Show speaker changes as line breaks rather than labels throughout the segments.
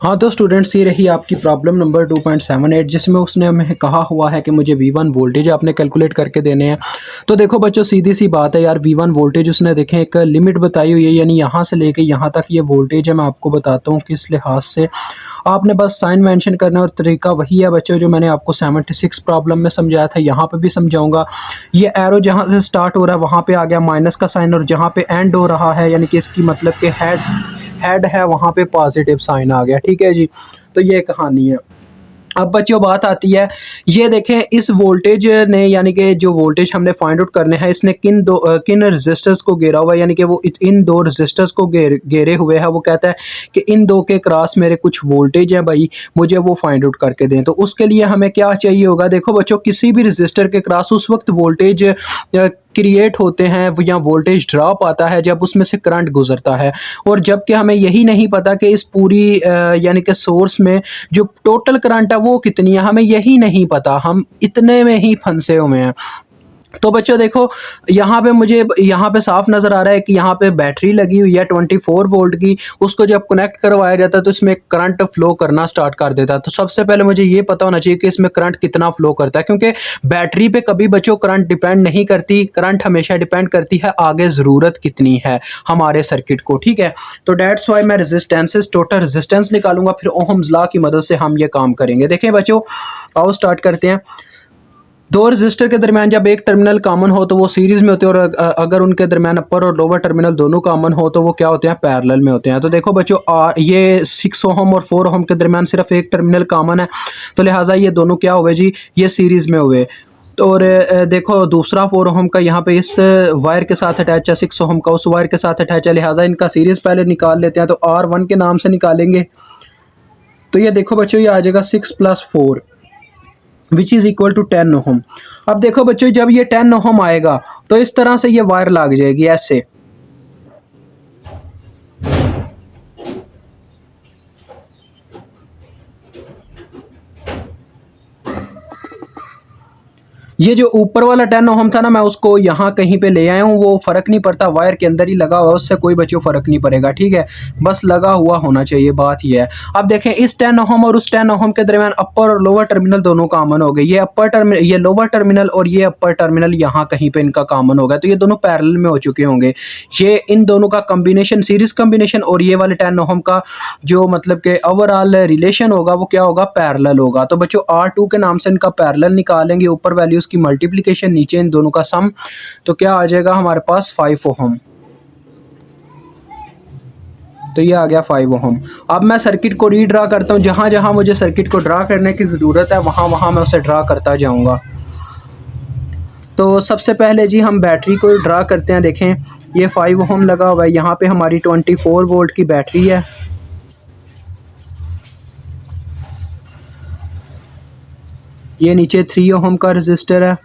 हाँ तो स्टूडेंट्स, ये रही आपकी प्रॉब्लम नंबर 2.78 जिसमें उसने हमें कहा हुआ है कि मुझे V1 वोल्टेज आपने कैलकुलेट करके देने हैं। तो देखो बच्चों, सीधी सी बात है यार, V1 वोल्टेज उसने देखें एक लिमिट बताई हुई है, यानी यहाँ से लेके यहाँ तक ये वोल्टेज है। मैं आपको बताता हूँ किस लिहाज से। आपने बस साइन मेंशन करना है और तरीका वही है बच्चों जो मैंने आपको 76 प्रॉब्लम में समझाया था, यहाँ पे भी समझाऊंगा। ये एरो जहाँ से स्टार्ट हो रहा है वहाँ पे आ गया माइनस का साइन, और जहाँ पे एंड हो रहा है यानी कि इसकी मतलब कि हेड है वहाँ पे पॉजिटिव साइन आ गया। ठीक है जी, तो ये कहानी है। अब बच्चों बात आती है, ये देखें इस वोल्टेज ने, यानी कि जो वोल्टेज हमने फाइंड आउट करने हैं, इसने किन रेजिस्टर्स को घेरा हुआ है, यानी कि वो इन दो रेजिस्टर्स को घेरे हुए है। वो कहता है कि इन दो के क्रॉस मेरे कुछ वोल्टेज है भाई, मुझे वो फाइंड आउट करके दें। तो उसके लिए हमें क्या चाहिए होगा, देखो बच्चों, किसी भी रेजिस्टर के क्रॉस उस वक्त वोल्टेज क्रिएट होते हैं या वोल्टेज ड्रॉप आता है जब उसमें से करंट गुजरता है। और जबकि हमें यही नहीं पता कि इस पूरी यानी कि सोर्स में जो टोटल करंट है वो कितनी है, हमें यही नहीं पता, हम इतने में ही फंसे हुए हैं। तो बच्चों देखो, यहाँ पे मुझे यहाँ पे साफ नज़र आ रहा है कि यहाँ पे बैटरी लगी हुई है 24 वोल्ट की। उसको जब कनेक्ट करवाया जाता है तो इसमें करंट फ्लो करना स्टार्ट कर देता है। तो सबसे पहले मुझे ये पता होना चाहिए कि इसमें करंट कितना फ्लो करता है, क्योंकि बैटरी पे कभी बच्चों करंट डिपेंड नहीं करती, करंट हमेशा डिपेंड करती है आगे ज़रूरत कितनी है हमारे सर्किट को। ठीक है, तो डेट्स वाई मैं रेजिस्टेंसेस, टोटल रेजिस्टेंस निकालूंगा, फिर ओहम्स लॉ की मदद से हम ये काम करेंगे। देखें बच्चों, आओ स्टार्ट करते हैं। दो रेजिस्टर के दरमियान जब एक टर्मिनल कॉमन हो तो वो सीरीज में होते हैं, और अगर उनके दरमियान अपर और लोअर टर्मिनल दोनों कॉमन हो तो वो क्या होते हैं, पैरेलल में होते हैं। तो देखो बच्चों, ये 6 ओहम और 4 ओहम के दरमियान सिर्फ एक टर्मिनल कॉमन है, तो लिहाजा ये दोनों क्या हुए जी, ये सीरीज में हुए। तो और देखो दूसरा 4 ओहम का यहाँ पे इस वायर के साथ अटैच है, 6 ओहम का उस वायर के साथ अटैच है, लिहाजा इनका सीरीज पहले निकाल लेते हैं। तो R1 के नाम से निकालेंगे, तो ये देखो बच्चों, ये आ जाएगा 6 + 4 which is equal to 10 ohm. अब देखो बच्चों, जब ये 10 ओहम आएगा तो इस तरह से ये वायर लग जाएगी ऐसे। ये जो ऊपर वाला 10 ओहम था ना, मैं उसको यहाँ कहीं पे ले आया हूँ, वो फ़र्क नहीं पड़ता, वायर के अंदर ही लगा हुआ है, उससे कोई बच्चों फ़र्क नहीं पड़ेगा। ठीक है, बस लगा हुआ होना चाहिए, बात ये है। अब देखें, इस 10 ओहम और उस 10 ओहम के दरमियान अपर और लोअर टर्मिनल दोनों कॉमन हो गए। ये अपर टर्मिनल, ये लोअर टर्मिनल और ये अपर टर्मिनल यहाँ कहीं पे इनका कॉमन हो गया, तो ये दोनों पैरेलल में हो चुके होंगे। ये इन दोनों का कम्बिनेशन, सीरीज कम्बिनेशन, और ये वाले 10 ओहम का जो मतलब कि ओवरऑल रिलेशन होगा वो क्या होगा, पैरेलल होगा। तो बच्चों R2 के नाम से इनका पैरेलल निकालेंगे, ऊपर वैल्यूज़ की मल्टीप्लिकेशन, नीचे इन दोनों का सम, तो क्या आ जाएगा हमारे पास 5 ओहम। तो ये आ गया 5 ओहम। अब मैं सर्किट को रीड्रा करता हूँ, जहाँ जहाँ मुझे सर्किट को ड्रा करने की ज़रूरत है वहाँ वहाँ मैं उसे ड्रा करता जाऊँगा। तो सबसे पहले जी हम बैटरी को ड्रा करते हैं। देखें, ये 5 ओहम लगा हुआ है, यहाँ पे हमारी 24 वोल्ट की बैटरी है। ये नीचे 3 ओहम का रजिस्टर है,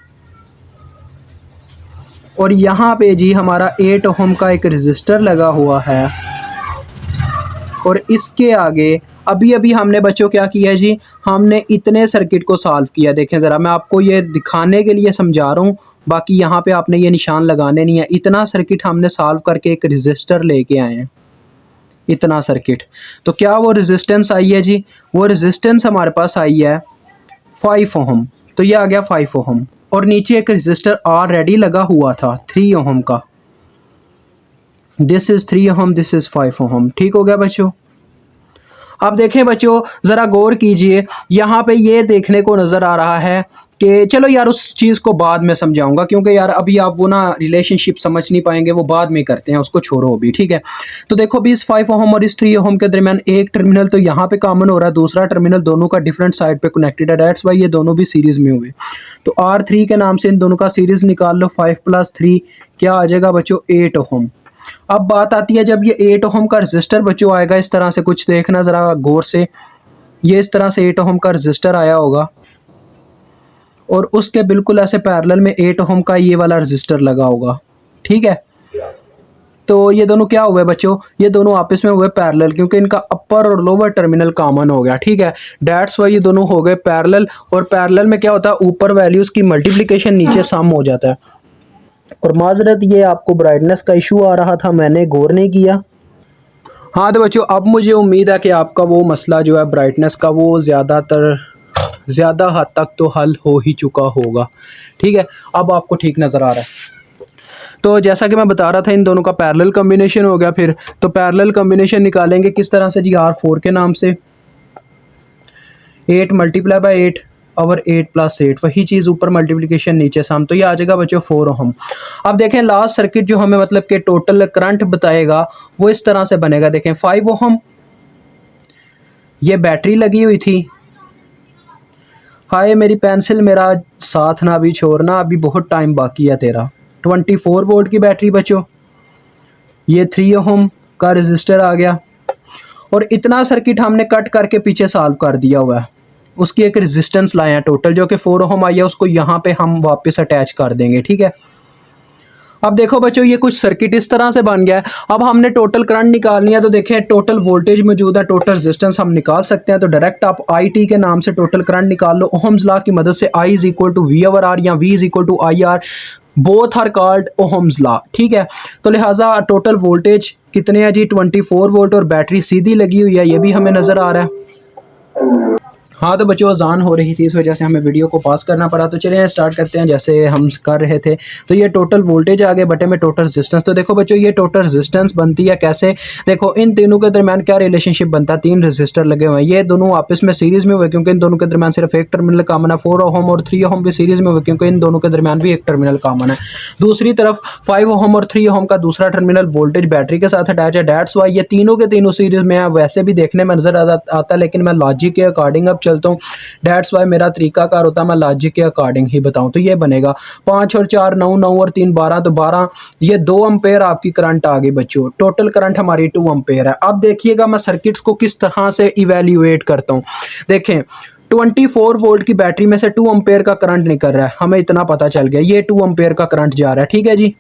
और यहाँ पे जी हमारा 8 ओहम का एक रजिस्टर लगा हुआ है। और इसके आगे अभी अभी हमने बच्चों क्या किया है जी, हमने इतने सर्किट को सॉल्व किया। देखें ज़रा, मैं आपको ये दिखाने के लिए समझा रहा हूँ, बाकी यहाँ पे आपने ये निशान लगाने नहीं है। इतना सर्किट हमने सॉल्व करके एक रजिस्टर लेके आए हैं, इतना सर्किट। तो क्या वो रेजिस्टेंस आई है जी, वो रेजिस्टेंस हमारे पास आई है 5 ओहम। तो ये आ गया 5 ओहम, और नीचे एक रजिस्टर ऑलरेडी लगा हुआ था 3 ओहम का। This is 3 ohm, this is 5 ohm. ठीक हो गया बच्चों। अब देखें बच्चों, ज़रा गौर कीजिए, यहाँ पे ये देखने को नज़र आ रहा है कि चलो यार उस चीज़ को बाद में समझाऊंगा, क्योंकि यार अभी आप वो ना रिलेशनशिप समझ नहीं पाएंगे, वो बाद में करते हैं, उसको छोड़ो अभी। ठीक है, तो देखो अभी इस 5 ओहम और इस 3 ओहम के दरमियान एक टर्मिनल तो यहाँ पे कॉमन हो रहा है, दूसरा टर्मिनल दोनों का डिफरेंट साइड पे कनेक्टेड है, दैट्स वाई ये दोनों भी सीरीज़ में हुए। तो R3 के नाम से इन दोनों का सीरीज़ निकाल लो, 5 + 3 क्या आ जाएगा बच्चों, 8 ओहम। अब बात आती है, जब ये 8 ओहम का रजिस्टर बच्चों आएगा इस तरह से, कुछ देखना ज़रा गौर से, ये इस तरह से 8 ओहम का रजिस्टर आया होगा, और उसके बिल्कुल ऐसे पैरेलल में 8 ओहम का ये वाला रजिस्टर लगा होगा। ठीक है, तो ये दोनों क्या हुए बच्चों, ये दोनों आपस में हुए पैरेलल, क्योंकि इनका अपर और लोअर टर्मिनल कॉमन हो गया। ठीक है, डेट्स वाई ये दोनों हो गए पैरेलल, और पैरेलल में क्या होता है, ऊपर वैल्यूज़ की मल्टीप्लिकेशन, नीचे सम हो जाता है। और माजरत, ये आपको ब्राइटनेस का इशू आ रहा था, मैंने गौर नहीं किया। हाँ तो बच्चों अब मुझे उम्मीद है कि आपका वो मसला जो है ब्राइटनेस का वो ज़्यादा हद तक तो हल हो ही चुका होगा। ठीक है, अब आपको ठीक नज़र आ रहा है। तो जैसा कि मैं बता रहा था इन दोनों का पैरेलल कॉम्बिनेशन हो गया। फिर तो पैरेलल कॉम्बिनेशन निकालेंगे किस तरह से जी, R4 के नाम से 8 मल्टीप्लाई बाई 8 और 8 प्लस 8, वही चीज़ ऊपर मल्टीप्लिकेशन नीचे सम, तो ये आ जाएगा बच्चों 4 ओहम। अब देखें लास्ट सर्किट जो हमें मतलब कि टोटल करंट बताएगा वो इस तरह से बनेगा। देखें 5 ओहम, ये बैटरी लगी हुई थी। हाय मेरी पेंसिल मेरा साथ ना भी छोड़ना, अभी बहुत टाइम बाकी है तेरा। 24 वोल्ट की बैटरी बच्चों, ये 3 ओहम का रजिस्टर आ गया और इतना सर्किट हमने कट करके पीछे सॉल्व कर दिया हुआ है। उसकी एक रेजिस्टेंस लाए हैं टोटल जो कि 4 ओहम आई है, उसको यहाँ पे हम वापस अटैच कर देंगे। ठीक है, अब देखो बच्चों ये कुछ सर्किट इस तरह से बन गया है। अब हमने टोटल करंट निकालनी है तो देखें टोटल वोल्टेज मौजूद है, टोटल रेजिस्टेंस हम निकाल सकते हैं। तो डायरेक्ट आप आई टी के नाम से टोटल करंट निकाल लो ओहम्स लॉ की मदद से। I is equal to V over R या V is equal to I R, both are called Ohm's law. ठीक है, तो लिहाजा टोटल वोल्टेज कितने हैं जी 24 वोल्ट और बैटरी सीधी लगी हुई है, ये भी हमें नज़र आ रहा है। हाँ तो बच्चों अजान हो रही थी इस वजह से हमें वीडियो को पास करना पड़ा। तो चलिए स्टार्ट करते हैं जैसे हम कर रहे थे। तो ये टोटल वोल्टेज आ गए बटे में टोटल रेजिस्टेंस। तो देखो बच्चों ये टोटल रेजिस्टेंस बनती है कैसे, देखो इन तीनों के दरमियान क्या रिलेशनशिप बनता है। 3 रेजिस्टर लगे हुए हैं, ये दोनों आपस में सीरीज में हुए क्योंकि इन दोनों के दरमियान सिर्फ एक टर्मिनल कॉमन है। 4 ओहम और 3 ओहम भी सीरीज में हुए क्योंकि इन दोनों के दरमियान भी एक टर्मिनल कॉमन है। दूसरी तरफ 5 ओहम और 3 ओहम का दूसरा टर्मिनल वोल्टेज बैटरी के साथ अटैच है। डेट्स वाई ये तीनों के तीनों सीरीज में है, वैसे भी देखने में नजर आता है लेकिन मैं लॉजिक के अकॉर्डिंग अब चलता हूँ। डेट्स वाई मेरा तरीकाकार होता है मैं लॉजिक के अकॉर्डिंग ही बताऊं। तो ये बनेगा 5 और 4 9 9 और 3 12, तो 12 ये 2 एम्पेयर आपकी करंट आ गई बच्चों। टोटल करंट हमारी 2 एम्पेयर है। अब देखिएगा मैं सर्किट्स को किस तरह से इवेल्युएट करता हूं। देखें 24 वोल्ट की बैटरी में से 2 एम्पेयर का करंट निकल रहा है, हमें इतना पता चल गया, ये 2 एम्पेयर का करंट जा रहा है। ठीक है जी,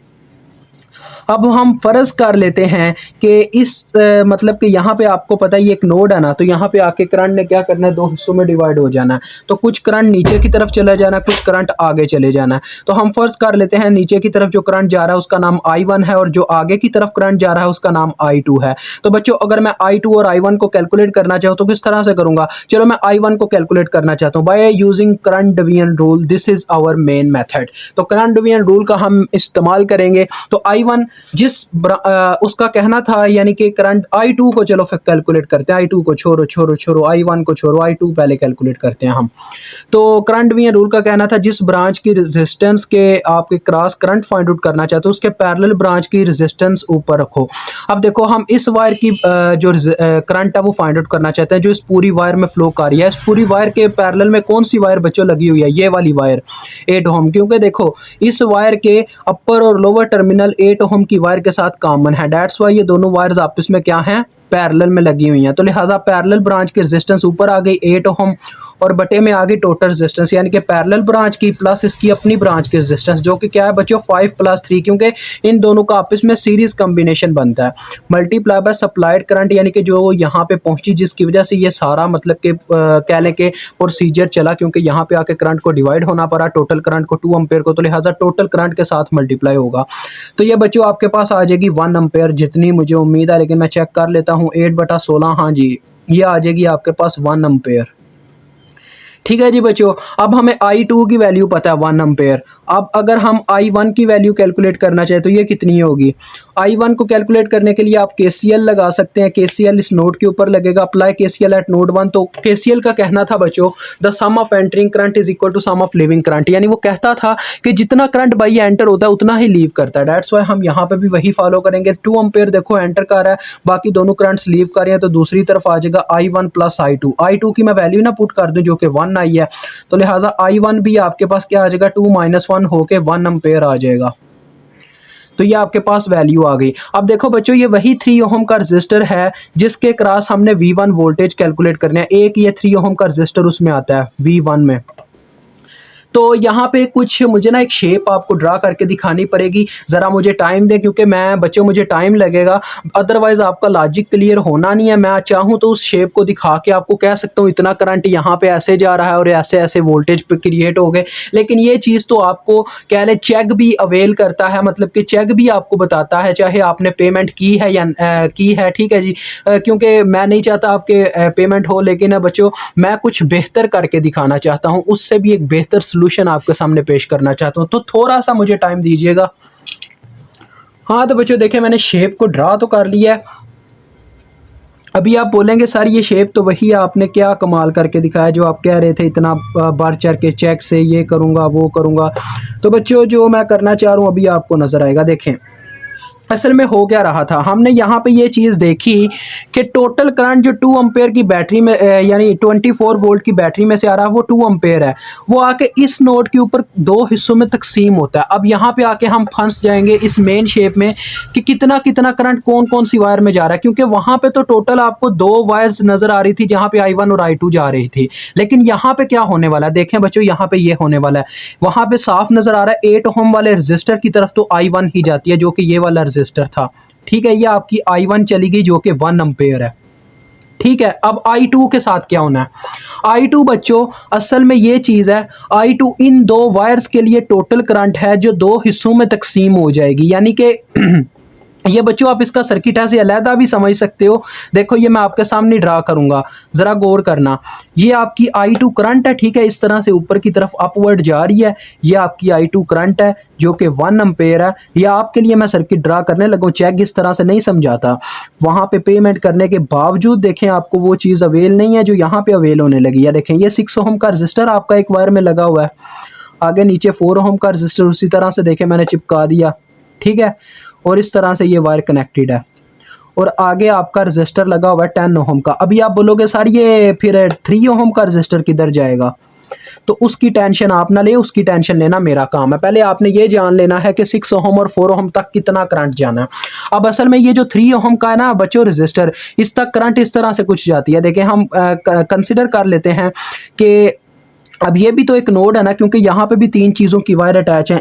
अब हम फर्ज कर लेते हैं कि इस मतलब कि यहाँ पे आपको पता है ये एक नोड है ना, तो यहाँ पे आके करंट ने क्या करना है, 2 हिस्सों में डिवाइड हो जाना है। तो कुछ करंट नीचे की तरफ चला जाना है, कुछ करंट आगे चले जाना है। तो हम फर्ज कर लेते हैं नीचे की तरफ जो करंट जा रहा है उसका नाम I1 है और जो आगे की तरफ करंट जा रहा है उसका नाम I2 है। तो बच्चों अगर मैं I2 और I1 को कैलकुलेट करना चाहूँ तो किस तरह से करूंगा, चलो मैं I1 को कैलकुलेट करना चाहता हूँ by using current division rule. This is our main method. तो करंट डिवीजन रूल का हम इस्तेमाल करेंगे। तो I1 जिस उसका कहना था यानी कि करंट I2 को चलो फिर कैलकुलेट करते हैं। I2 को छोड़ो I1 को छोड़ो, I2 पहले कैलकुलेट करते हैं हम। तो करंट डिवीजन रूल का कहना था जिस ब्रांच की रेजिस्टेंस के आपके क्रॉस करंट फाइंड आउट करना चाहते हो उसके पैरेलल ब्रांच की रेजिस्टेंस ऊपर रखो। अब देखो हम इस वायर की जो करंट है वो फाइंड आउट करना चाहते हैं जो इस पूरी वायर में फ्लो कर रही है। इस पूरी वायर के पैरेलल में कौन सी वायर बच्चों लगी हुई है, ये वाली वायर 8 ओहम, क्योंकि देखो इस वायर के अपर और लोअर टर्मिनल 8 ओहम की वायर के साथ कॉमन है। दैट्स वाई ये दोनों वायर्स आपस में क्या हैं, पैरेलल में लगी हुई हैं। तो लिहाजा पैरेलल ब्रांच की रेजिस्टेंस ऊपर आ गई 8 ओहम और बटे में आ गई टोटल रेजिस्टेंस यानी कि पैरेलल ब्रांच की प्लस इसकी अपनी ब्रांच की रेजिस्टेंस जो कि क्या है बच्चों 5 + 3, क्योंकि इन दोनों का आपस में सीरीज कॉम्बिनेशन बनता है। मल्टीप्लाई बाय सप्लाइड करंट यानी कि जो यहाँ पे पहुंची जिसकी वजह से ये सारा मतलब कि कह लें कि प्रोसीजर चला, क्योंकि यहाँ पे आके करंट को डिवाइड होना पड़ा टोटल करंट को 2 एम्पेयर को, तो लिहाजा टोटल करंट के साथ मल्टीप्लाई होगा। तो ये बच्चों आपके पास आ जाएगी 1 एम्पेयर जितनी मुझे उम्मीद है, लेकिन मैं चेक कर लेता हूँ। 8/16, हाँ जी ये आ जाएगी आपके पास 1 एम्पेयर। ठीक है जी बच्चों, अब हमें I2 की वैल्यू पता है 1 एम्पेयर। अब अगर हम I1 की वैल्यू कैलकुलेट करना चाहे तो ये कितनी होगी। I1 को कैलकुलेट करने के लिए आप KCL लगा सकते हैं। KCL इस नोड के ऊपर लगेगा, अप्लाई KCL एट नोड 1। तो KCL का कहना था बच्चों the sum of entering current is equal to sum of leaving current, यानी वो कहता था कि जितना करंट बाई एंटर होता है उतना ही लीव करता है। दैट्स वाई हम यहाँ पे भी वही फॉलो करेंगे। 2 एम्पेयर देखो एंटर कर रहा है, बाकी दोनों करंट्स लीव कर रहे हैं, तो दूसरी तरफ आ जाएगा I1 + I2। I2 की मैं वैल्यू ना पुट कर दूं जो कि 1 आई है, तो लिहाजा I1 भी आपके पास क्या आ जाएगा 2 - 1 होके 1 एम्पेयर आ जाएगा। तो ये आपके पास वैल्यू आ गई। अब देखो बच्चों ये वही 3 ओहम का रजिस्टर है जिसके क्रॉस हमने V1 वोल्टेज कैलकुलेट करना है। एक ये 3 ओहम का रजिस्टर उसमें आता है V1 में। तो यहाँ पे कुछ मुझे ना एक शेप आपको ड्रा करके दिखानी पड़ेगी, ज़रा मुझे टाइम दें क्योंकि मैं बच्चों मुझे टाइम लगेगा, अदरवाइज़ आपका लॉजिक क्लियर होना नहीं है। मैं चाहूँ तो उस शेप को दिखा के आपको कह सकता हूँ इतना करंट यहाँ पे ऐसे जा रहा है और ऐसे-ऐसे वोल्टेज पे क्रिएट हो गए, लेकिन ये चीज़ तो आपको कह लें चेक भी अवेल करता है, मतलब कि चेक भी आपको बताता है चाहे आपने पेमेंट की है या की है, ठीक है जी। क्योंकि मैं नहीं चाहता आपके पेमेंट हो, लेकिन बच्चों मैं कुछ बेहतर करके दिखाना चाहता हूँ, उससे भी एक बेहतर सॉल्यूशन आपके सामने पेश करना चाहता हूँ, तो थोड़ा-सा मुझे टाइम दीजिएगा। हाँ, तो बच्चों देखिए मैंने शेप को ड्रा तो कर लिया है। अभी आप बोलेंगे सर ये शेप तो वही है, आपने क्या कमाल करके दिखाया जो आप कह रहे थे इतना बढ़-चढ़ के चेक से ये करूँगा, वो करूँगा। तो बच्चों जो मैं करना चाह रहा हूँ अभी आपको नज़र आएगा, देखें। असल में हो क्या रहा था, हमने यहाँ पे ये चीज़ देखी कि टोटल करंट जो 2 एम्पेयर की बैटरी में यानी 24 वोल्ट की बैटरी में से आ रहा है वो 2 एम्पेयर है, वो आके इस नोड के ऊपर 2 हिस्सों में तकसीम होता है। अब यहाँ पे आके हम फंस जाएंगे इस मेन शेप में कि कितना कितना करंट कौन कौन सी वायर में जा रहा है, क्योंकि वहाँ पे तो टोटल आपको 2 वायर्स नज़र आ रही थी जहाँ पे I1 और I2 जा रही थी, लेकिन यहाँ पे क्या होने वाला है, देखें बच्चों यहाँ पे ये होने वाला है, वहाँ पे साफ नज़र आ रहा है 8 ओम वाले रजिस्टर की तरफ तो I1 ही जाती है जो कि ये वाला रजिस्टर था, ठीक है। ये आपकी I1 चली गई जो कि 1 एम्पेयर है, ठीक है। अब I2 के साथ क्या होना है, I2 बच्चों असल में ये चीज़ है, I2 इन 2 वायर्स के लिए टोटल करंट है जो 2 हिस्सों में तकसीम हो जाएगी, यानी कि ये बच्चों आप इसका सर्किट ऐसे अलहदा भी समझ सकते हो। देखो ये मैं आपके सामने ड्रा करूंगा, ज़रा गौर करना। ये आपकी I2 करंट है, ठीक है, इस तरह से ऊपर की तरफ अपवर्ड जा रही है। ये आपकी I2 करंट है जो कि 1 एम्पेयर है। या आपके लिए मैं सर्किट ड्रा करने लगूँ, चेक इस तरह से नहीं समझाता। वहाँ पे पेमेंट करने के बावजूद देखें आपको वो चीज़ अवेल नहीं है जो यहाँ पे अवेल होने लगी है। देखें ये 6 ओम का रजिस्टर आपका एक वायर में लगा हुआ है, आगे नीचे 4 ओम का रजिस्टर उसी तरह से देखें मैंने चिपका दिया, ठीक है, और इस तरह से ये वायर कनेक्टेड है और आगे आपका रजिस्टर लगा हुआ है 10 ओम का। अभी आप बोलोगे सर ये फिर 3 ओम का रजिस्टर किधर जाएगा, तो उसकी टेंशन आप ना लें, उसकी टेंशन लेना मेरा काम है। पहले आपने ये जान लेना है कि 6 ओम और 4 ओम तक कितना करंट जाना है। अब असल में ये जो 3 ओम का है ना बच्चों रजिस्टर, इस तक करंट इस तरह से कुछ जाती है। देखिए हम कंसिडर कर लेते हैं कि अब ये भी तो एक नोड है ना, क्योंकि यहाँ पे भी 3 चीज़ों की वायर अटैच हैं,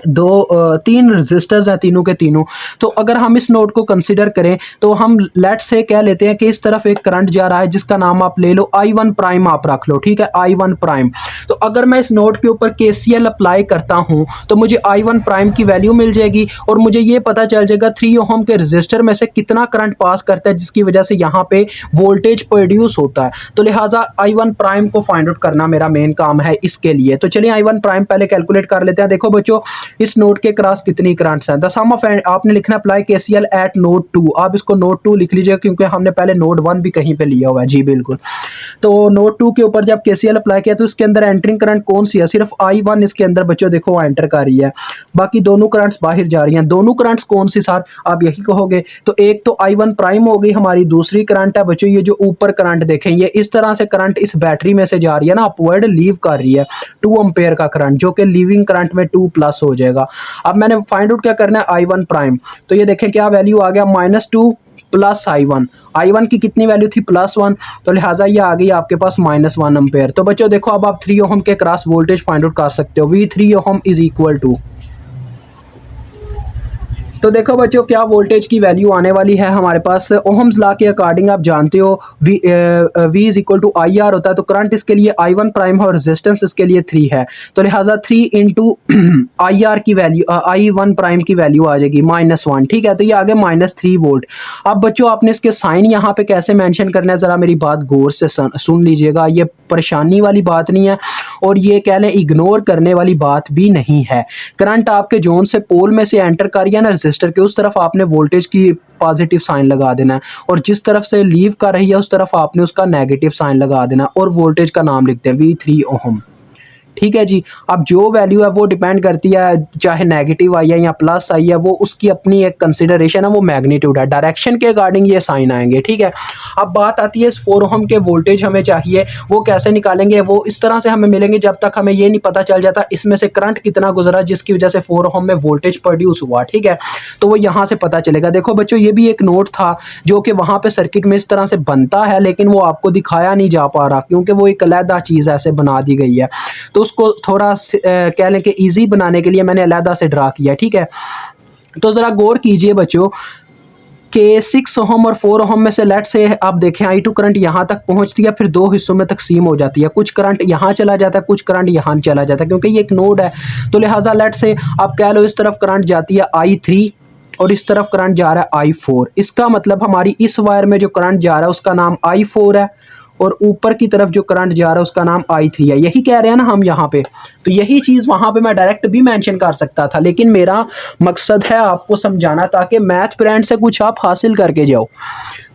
3 रजिस्टर्स हैं तीनों के तीनों। तो अगर हम इस नोड को कंसिडर करें तो हम लेट से कह लेते हैं कि इस तरफ एक करंट जा रहा है जिसका नाम आप ले लो I1 प्राइम, आप रख लो, ठीक है, I1 प्राइम। तो अगर मैं इस नोड के ऊपर KCL अप्लाई करता हूँ तो मुझे I1 प्राइम की वैल्यू मिल जाएगी और मुझे ये पता चल जाएगा 3 ओम के रजिस्टर में से कितना करंट पास करता है जिसकी वजह से यहाँ पे वोल्टेज प्रोड्यूस होता है। तो लिहाजा I1 प्राइम को फाइंड आउट करना मेरा मेन काम है इसके लिए। तो चलिए I1 प्राइम पहले कैलकुलेट कर लेते हैं। देखो बच्चों इस नोड के क्रॉस कितनी करंट्स हैं, द सम ऑफ आपने लिखना अप्लाई KCL एट नोड 2, आप इसको नोड 2 लिख लीजिए क्योंकि हमने पहले नोड 1 भी कहीं पे लिया हुआ है, जी बिल्कुल। तो नोड 2 के ऊपर जब KCL अप्लाई किया तो इसके अंदर एंटरिंग करंट कौन सी है, सिर्फ I1 इसके अंदर बच्चों देखो एंटर कर रही है, बाकी दोनों करंट्स बाहर जा रही हैं। दोनों करंट्स कौन सी सर, आप यही कहोगे, तो एक तो I1 प्राइम हो गई हमारी, दूसरी करंट है बच्चों ये जो ऊपर करंट देखें, ये इस तरह से करंट इस बैटरी में से जा रही है ना, अपवर्ड लीव कर रही है 2 एम्पेयर का करंट जो कि लीविंग करंट में 2 प्लस हो जाएगा। अब मैंने फाइंड आउट क्या करना है I1 प्राइम, तो ये देखें क्या वैल्यू आ गया -2 प्लस I1 की कितनी वैल्यू थी +1, तो लिहाजा ये आ गई आपके पास -1 एम्पेयर। तो बच्चों देखो अब आप 3 ओम के क्रॉस वोल्टेज फाइंड आउट कर सकते हो, V3 Om is equal to, तो देखो बच्चों क्या वोल्टेज की वैल्यू आने वाली है हमारे पास। ओहम्स लॉ के अकॉर्डिंग आप जानते हो V is equal to IR होता है, तो करंट इसके लिए I1 प्राइम है और रेजिस्टेंस इसके लिए 3 है, तो लिहाजा 3 इंटू IR की वैल्यू I1 प्राइम की वैल्यू आ जाएगी -1, ठीक है, तो ये आ गया -3 वोल्ट। अब बच्चों आपने इसके साइन यहाँ पे कैसे मेंशन करना है, ज़रा मेरी बात गौर से सुन लीजिएगा, ये परेशानी वाली बात नहीं है और ये कह लें इग्नोर करने वाली बात भी नहीं है। करंट आपके जोन से पोल में से एंटर कर रही है ना रजिस्टर के, उस तरफ आपने वोल्टेज की पॉजिटिव साइन लगा देना है और जिस तरफ से लीव कर रही है उस तरफ आपने उसका नेगेटिव साइन लगा देना और वोल्टेज का नाम लिखते हैं V3 ओम, ठीक है जी। अब जो वैल्यू है वो डिपेंड करती है, चाहे नेगेटिव आई है या प्लस आई है, वो उसकी अपनी एक कंसिडरेशन है, वो मैग्नीट्यूड है, डायरेक्शन के अकॉर्डिंग ये साइन आएंगे, ठीक है। अब बात आती है इस 4 ओम के वोल्टेज हमें चाहिए, वो कैसे निकालेंगे, वो इस तरह से हमें मिलेंगे जब तक हमें ये नहीं पता चल जाता इसमें से करंट कितना गुजरा जिसकी वजह से 4 ओम में वोल्टेज प्रोड्यूस हुआ, ठीक है, तो वो यहाँ से पता चलेगा। देखो बच्चों ये भी एक नोट था जो कि वहाँ पे सर्किट में इस तरह से बनता है, लेकिन वो आपको दिखाया नहीं जा पा रहा क्योंकि वो एक अलहदा चीज़ ऐसे बना दी गई है। तो उसको थोड़ा कह लें कि ईजी बनाने के लिए मैंने अलहदा से ड्रा किया, ठीक है। तो ज़रा गौर कीजिए बच्चों कि 6 ओहम और 4 ओहम में से लेट से आप देखें I2 करंट यहाँ तक पहुँचती है, फिर दो हिस्सों में तकसीम हो जाती है। कुछ करंट यहाँ चला जाता है, कुछ करंट यहाँ चला जाता है, क्योंकि ये एक नोड है। तो लिहाजा लेट से आप कह लो इस तरफ करंट जाती है I3 और इस तरफ करंट जा रहा है I4। इसका मतलब हमारी इस वायर में जो करंट जा रहा है उसका नाम I4 है, और ऊपर की तरफ जो करंट जा रहा है उसका नाम I3 है। यही कह रहे हैं ना हम यहाँ पे। तो यही चीज़ वहाँ पे मैं डायरेक्ट भी मेंशन कर सकता था, लेकिन मेरा मकसद है आपको समझाना ताकि मैथ ब्रांड से कुछ आप हासिल करके जाओ।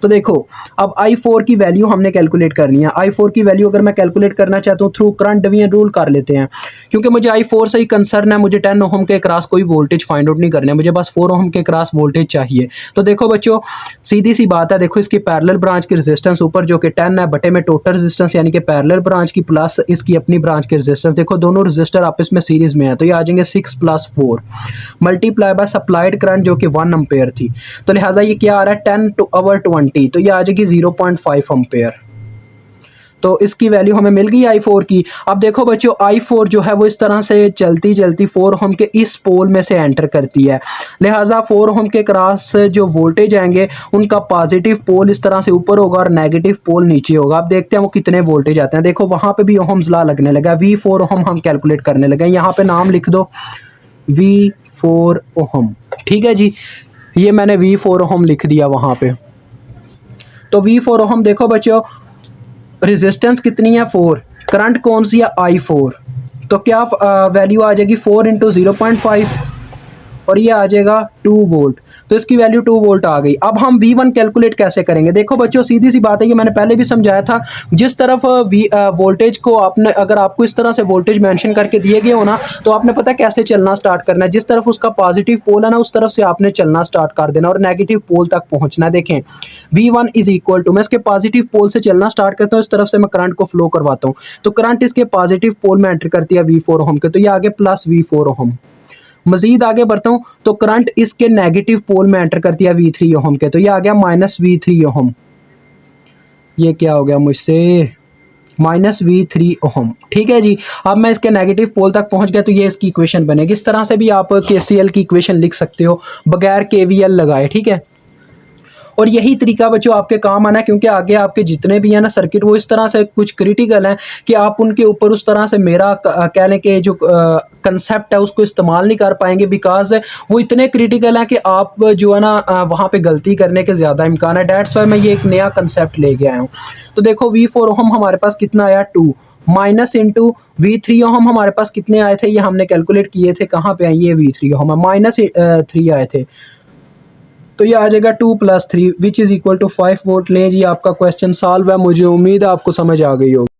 तो देखो अब I4 की वैल्यू हमने कैलकुलेट करनी है। I4 की वैल्यू अगर मैं कैलकुलेट करना चाहता हूँ थ्रू करंट डिवीजन रूल कर लेते हैं, क्योंकि मुझे I4 से ही कंसर्न है। मुझे 10 ओहम के क्रॉस कोई वोल्टेज फाइंड आउट नहीं करना है, मुझे बस 4 ओहम के क्रॉस वोल्टेज चाहिए। तो देखो बच्चों सीधी सी बात है, देखो इसकी पैरेलल ब्रांच की रेजिस्टेंस ऊपर जो कि 10 है बटे में टोटल रेजिस्टेंस यानी कि पैरेलल ब्रांच की प्लस इसकी अपनी ब्रांच की रेजिस्टेंस। देखो दोनों रेजिस्टर आपस में सीरीज में है, तो ये आ जाएंगे 6 + 4 मल्टीप्लाई बाय सप्लाइड करंट जो कि 1 एम्पेयर थी। तो लिहाजा ये क्या आ रहा है 10⁻20, तो ये आ जाएगी 0.5 एम्पेयर। तो इसकी वैल्यू हमें मिल गई I4 की। अब देखो बच्चों I4 जो है वो इस तरह से चलती चलती 4 ओहम के इस पोल में से एंटर करती है। लिहाजा 4 ओहम के क्रॉस जो वोल्टेज आएंगे उनका पॉजिटिव पोल इस तरह से ऊपर होगा और नेगेटिव पोल नीचे होगा। अब देखते हैं वो कितने वोल्टेज आते हैं। देखो वहाँ पे भी ओहम्स लॉ लगने लगा, V4 ओहम हम कैलकुलेट करने लगे। यहाँ पे नाम लिख दो V4 ओहम, ठीक है जी। ये मैंने V4 ओहम लिख दिया वहाँ पे। तो V4 ओहम देखो बच्चों रेजिस्टेंस कितनी है 4, करंट कौन सी है I4, तो क्या वैल्यू आ जाएगी 4 × 0.5 और ये आ जाएगा 2 वोल्ट। तो इसकी वैल्यू 2 वोल्ट आ गई। अब हम V1 कैलकुलेट कैसे करेंगे? देखो बच्चों सीधी सी बात है, ये मैंने पहले भी समझाया था। जिस तरफ वोल्टेज को आपने अगर आपको इस तरह से वोल्टेज मेंशन करके दिए गए हो ना, तो आपने पता कैसे चलना स्टार्ट करना है। जिस तरफ उसका पॉजिटिव पोल है ना उस तरफ से आपने चलना स्टार्ट कर देना और नेगेटिव पोल तक पहुंचना है। देखें V1 = मैं इसके पॉजिटिव पोल से चलना स्टार्ट करता हूँ, इस तरफ से मैं करंट को फ्लो करवाता हूँ, तो करंट इसके पॉजिटिव पोल में एंटर करती है V4 ओहम के, तो ये आगे प्लस V4 ओहम। मजीद आगे बढ़ता हूँ तो करंट इसके नेगेटिव पोल में एंटर करती है V3 ओहम के, तो ये आ गया -V3 ओहम। ये क्या हो गया मुझसे -V3 ओहम, ठीक है जी। अब मैं इसके नेगेटिव पोल तक पहुंच गया, तो ये इसकी इक्वेशन बनेगी। इस तरह से भी आप KCL की इक्वेशन लिख सकते हो बगैर KVL लगाए, ठीक है। और यही तरीका बच्चों आपके काम आना है, क्योंकि आगे आपके जितने भी हैं ना सर्किट वो इस तरह से कुछ क्रिटिकल हैं कि आप उनके ऊपर उस तरह से मेरा कह लें कि जो कंसेप्ट है उसको इस्तेमाल नहीं कर पाएंगे, बिकॉज वो इतने क्रिटिकल हैं कि आप जो है ना वहाँ पे गलती करने के ज़्यादा इम्कान है। डेट्स वाई मैं ये एक नया कंसेप्ट लेके आया हूँ। तो देखो V4 ओहम हमारे पास कितना आया 2 माइनस इंटू V3 ओहम हमारे पास कितने आए थे, ये हमने कैलकुलेट किए थे। कहाँ पे आए ये V3 ओहम -3 आए थे, तो ये आ जाएगा 2 + 3 which is equal to 5 volt. लें जी आपका क्वेश्चन सॉल्व है। मुझे उम्मीद है आपको समझ आ गई होगी।